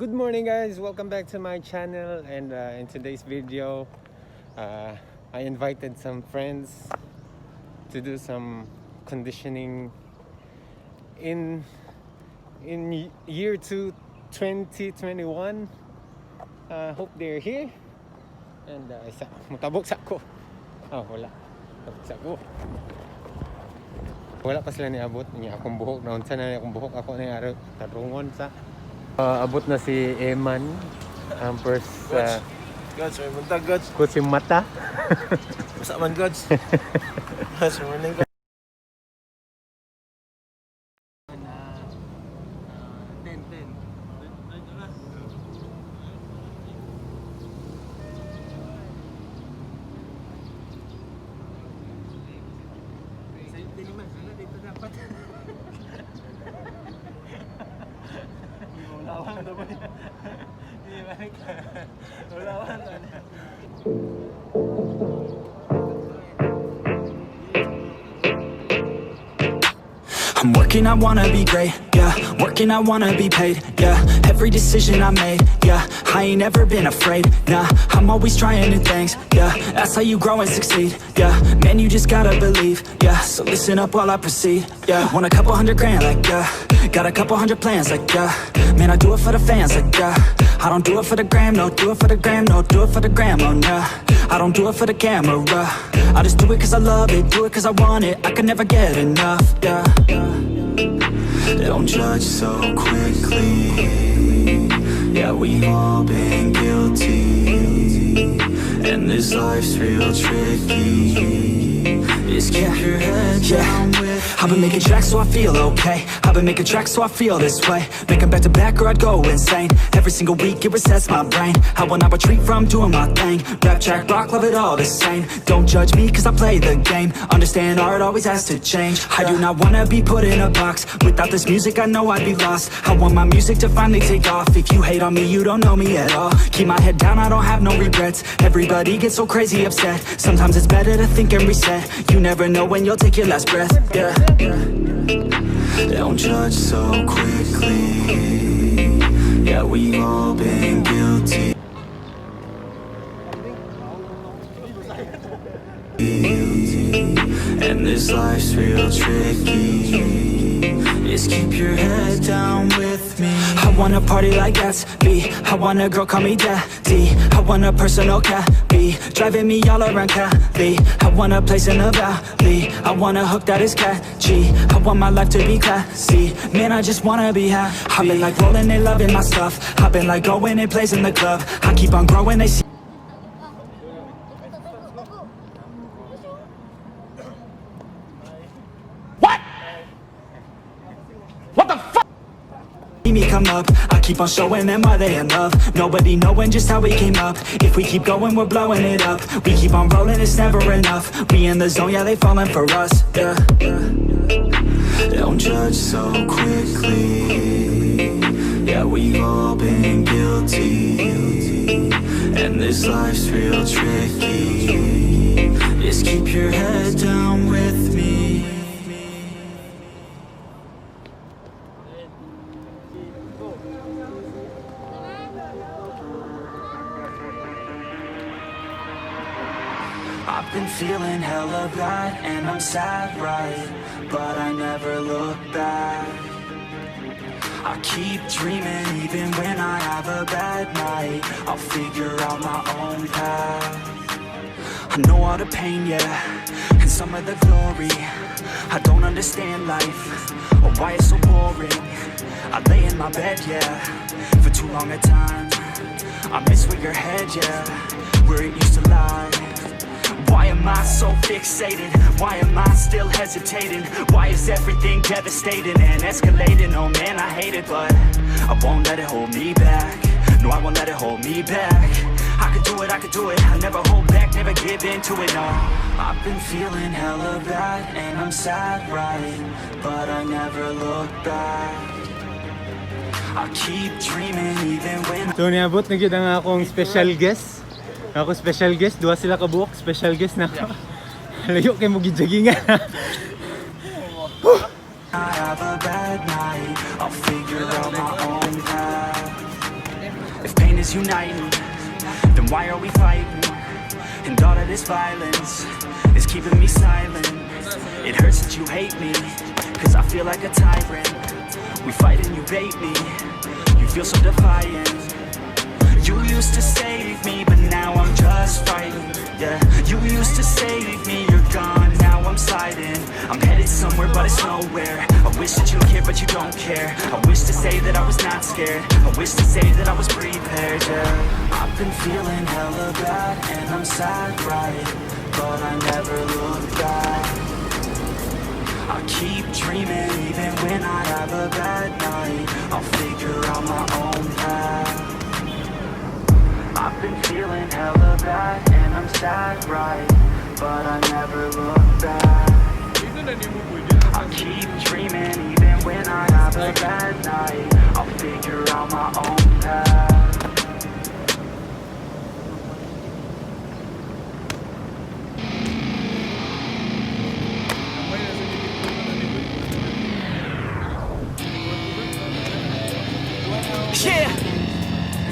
Good morning guys, welcome back to my channel, and in today's video I invited some friends to do some conditioning in year 2 2021. Hope they're here, and isa mutabok sa ko. Wala tabok sa ko. Wala pa sila niabot niya akong buhok na unsa na akong buhok ako na araw tarungon sa abot na si Eman ang first Gods, may buntag Gods. coach yung mata. Basta man Gods. Gods, morning Gods. I'm working, I wanna be great, yeah. Working, I wanna be paid, yeah. Every decision I made, yeah. I ain't ever been afraid, nah. I'm always trying new things, yeah. That's how you grow and succeed, yeah. Man, you just gotta believe, yeah. So listen up while I proceed, yeah. Want a couple $100 grand, like, yeah. Got a couple hundred plans, like, yeah. Man, I do it for the fans, like, yeah. I don't do it for the gram, no. Do it for the gram, no. Do it for the gram, oh, nah. I don't do it for the camera. I just do it cause I love it, do it cause I want it. I can never get enough, yeah. Don't judge so quickly. Yeah, we all been guilty, and this life's real tricky. Just keep your head down with me. I've been making tracks so I feel okay. I've been making tracks so I feel this way. Make 'em back to back or I'd go insane. Every single week it resets my brain. I will not retreat from doing my thing. Rap, track, rock, love it all the same. Don't judge me cause I play the game. Understand art always has to change. I do not wanna be put in a box. Without this music I know I'd be lost. I want my music to finally take off. If you hate on me you don't know me at all. Keep my head down, I don't have no regrets. Everybody gets so crazy upset. Sometimes it's better to think and reset. You never know when you'll take your last breath, yeah. Don't judge so quickly. Yeah, we've all been guilty. And this life's real tricky. Just keep your head down with me. I wanna party like Gatsby. I want a girl call me daddy. I want a personal cabby driving me all around Cali. I want a place in the valley. I want a hook that is catchy. I want my life to be classy. Man, I just wanna be happy. I've been like rolling, they loving my stuff. I've been like going and plays in the club. I keep on growing, they see. Me come up, I keep on showing them why they in love. Nobody knowing just how we came up. If we keep going, we're blowing it up. We keep on rolling, it's never enough. We in the zone, yeah, they falling for us, yeah. Don't judge so quickly. Yeah, we've all been guilty, and this life's real tricky. Just keep your head down with me. I've been feeling hella bad and I'm sad, right? But I never look back. I keep dreaming even when I have a bad night. I'll figure out my own path. I know all the pain, yeah, and some of the glory. I don't understand life or why it's so boring. I lay in my bed, yeah, for too long a time. I miss where your head, yeah, where it used to lie. Why am I so fixated? Why am I still hesitating? Why is everything devastating and escalating? Oh man, I hate it, but I won't let it hold me back. No, I won't let it hold me back. I could do it, I could do it. I never hold back, never give in to it, no. I've been feeling hella bad and I'm sad, right? But I never look back. I keep dreaming even when. So niabot na gyud ang akong special guest. Ako special guest, duha sila ka buok, special guest na ako. Layo kay mo gidjaggingan. I have a bad night, I'll figure out my own path. is uniting, then why are we fighting? And all of this violence is keeping me silent. It hurts that you hate me, cause I feel like a tyrant. We fight and you bait me, you feel so defiant. You used to save me, but now I'm just fighting. Yeah, you used to save me, you're gone, now I'm sliding. I'm headed somewhere, but it's nowhere. I wish that you cared, but you don't care. I wish to say that I was not scared. I wish to say that I was prepared, yeah. I've been feeling hella bad, and I'm sad, right? But I never look back. I keep dreaming, even when I have a bad night. I'll figure out my own path. I've been feeling hella bad, and I'm sad, right? But I never look back. I keep dreaming, even when I have a bad night. I'll figure out my own path. Yeah,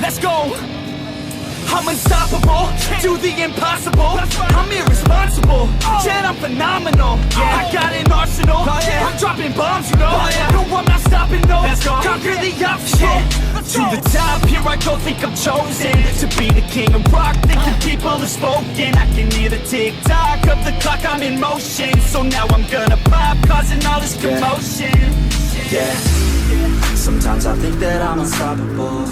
let's go. I'm unstoppable, do the impossible. I'm irresponsible, yet I'm phenomenal. I got an arsenal, I'm dropping bombs, you know. No, I'm not stopping, no. Conquer the obstacle. To the top, here I go, think I'm chosen to be the king of rock, thinking people have spoken. I can hear the tick-tock of the clock, I'm in motion. So now I'm gonna pop, causing all this commotion. Yeah, sometimes I think that I'm unstoppable.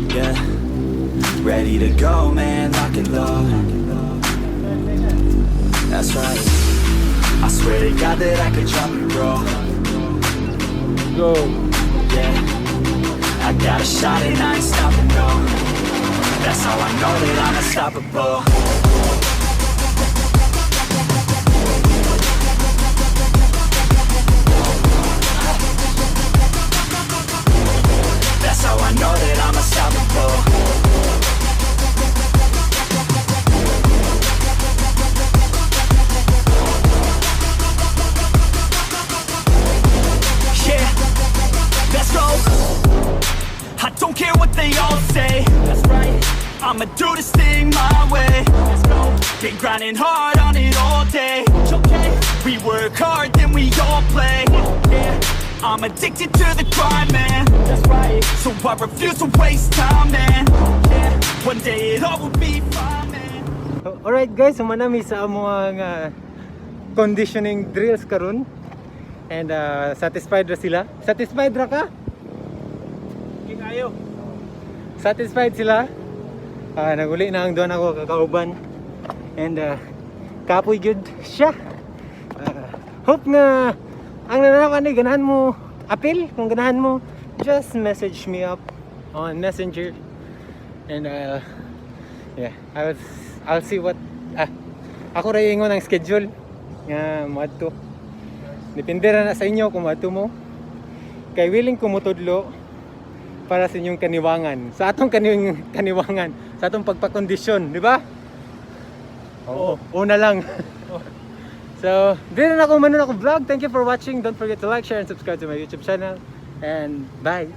Yeah, ready to go, man, lock and load. That's right, I swear to God that I could drop it, bro. Go. Yeah, I got a shot and I ain't stopping, no. That's how I know that I'm unstoppable. That's how I know that I'm unstoppable. Yeah, let's go. I don't care what they all say. That's right, I'ma do this thing my way. Let's go. Been grinding hard on it all day. Okay, we work hard, then we all play. Yeah, I'm addicted to the grind, man. That's right, so I refuse to waste time, man. Yeah, one day it all will be fine, man. Alright guys, sumanami sa among conditioning drills karon. And satisfied ra sila. Satisfied ra ka? Kayo. Satisfied sila. Naguli na ang doon ako kakauban. And kapoy good siya. Hope na ang nanaman ni ganahan mo appeal. Kung ganahan mo, just message me up on Messenger. And yeah, I'll see what ako ra ingon ang schedule nga moadto. Depende na sa inyo kung mato mo. Kay willing ko motudlo para sa inyong kaniwangan. Sa atong kaniwangan, sa atong pagpakondisyon, di ba? Oo, una lang. So, dito na ako manon ako vlog. Thank you for watching. Don't forget to like, share, and subscribe to my YouTube channel. And bye!